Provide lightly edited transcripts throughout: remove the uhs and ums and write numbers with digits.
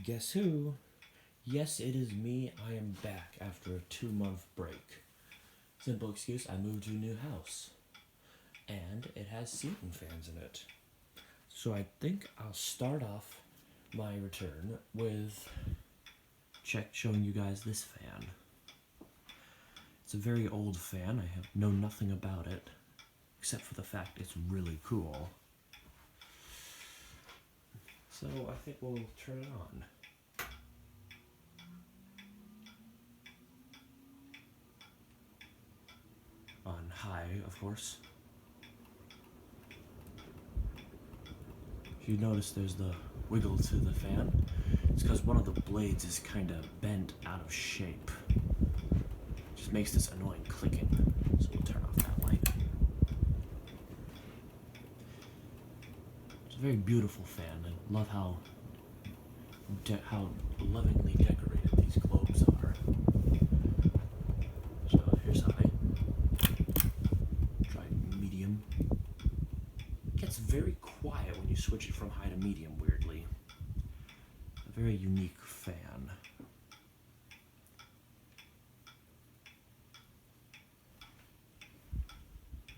Guess who? Yes, it is me. I am back after a 2-month break. Simple excuse, I moved to a new house. And it has ceiling fans in it. So I think I'll start off my return with showing you guys this fan. It's a very old fan. I know nothing about it, except for the fact it's really cool. So I think we'll turn it on. On high, of course. If you notice there's the wiggle to the fan, it's because one of the blades is kind of bent out of shape. It just makes this annoying clicking. So we'll turn off that light. It's a very beautiful fan. I love how lovingly decorated these globes are. So here's high. Try medium. It gets very quiet when you switch it from high to medium, weirdly. A very unique fan.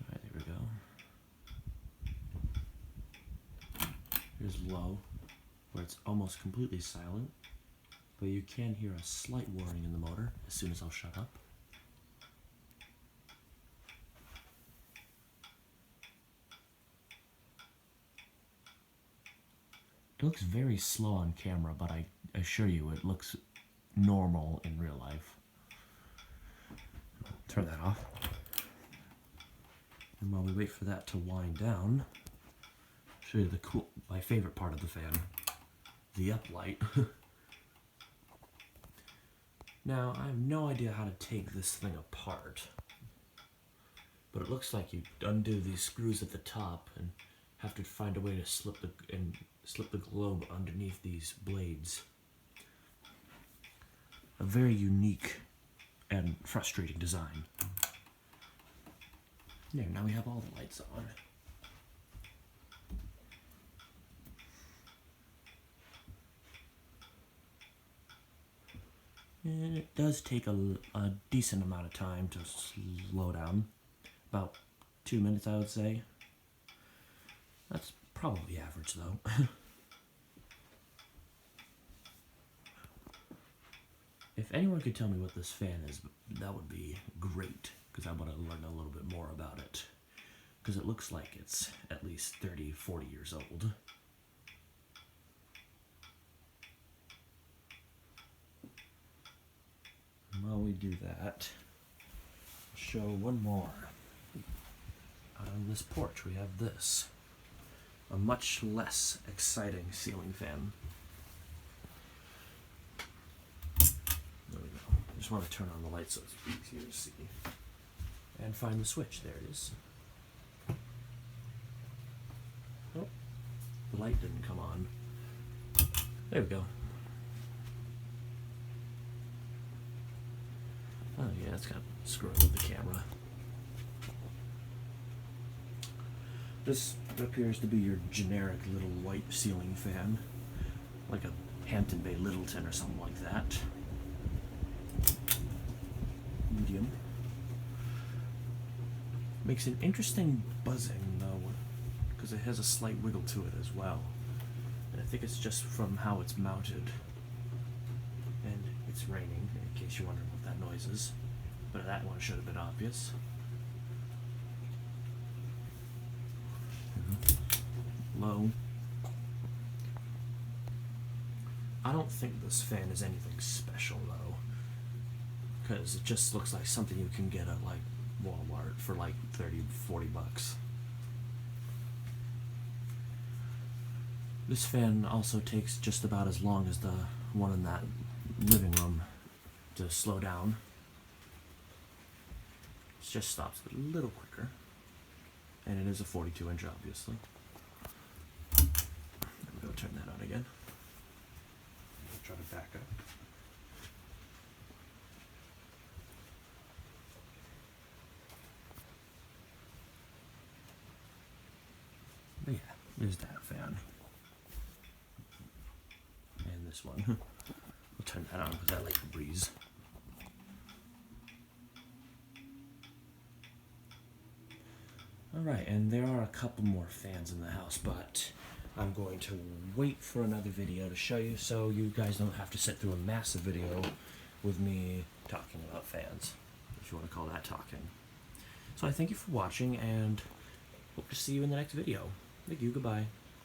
Alright, there we go. Here's low, where it's almost completely silent, but you can hear a slight warning in the motor as soon as I'll shut up. It looks very slow on camera, but I assure you it looks normal in real life. Turn that off. And while we wait for that to wind down, I'll show you my favorite part of the fan, the up light. Now, I have no idea how to take this thing apart, but it looks like you undo these screws at the top and have to find a way to slip the globe underneath these blades. A very unique and frustrating design. There, now we have all the lights on. And it does take a decent amount of time to slow down. About 2 minutes, I would say. That's probably average, though. If anyone could tell me what this fan is, that would be great, because I want to learn a little bit more about it. Because it looks like it's at least 30, 40 years old. And while we do that, I'll show one more. On this porch we have this. A much less exciting ceiling fan. There we go. I just want to turn on the light so it's easier to see. And find the switch. There it is. Oh, the light didn't come on. There we go. Oh yeah, it's kind of screwing with the camera. This appears to be your generic little white ceiling fan, like a Hampton Bay Littleton or something like that. Medium. Makes an interesting buzzing though, because it has a slight wiggle to it as well. And I think it's just from how it's mounted. And it's raining, in case you're wondering what that noise is. But that one should have been obvious. Low. I don't think this fan is anything special though, because it just looks like something you can get at like Walmart for like 30, 40 bucks. This fan also takes just about as long as the one in that living room to slow down. It just stops a little quicker, and it is a 42-inch obviously. Go turn that on again. Try to back up. But yeah, there's that fan. And this one. We'll turn that on because I like the breeze. Alright, and there are a couple more fans in the house, but I'm going to wait for another video to show you so you guys don't have to sit through a massive video with me talking about fans, if you want to call that talking. So I thank you for watching and hope to see you in the next video. Thank you, goodbye.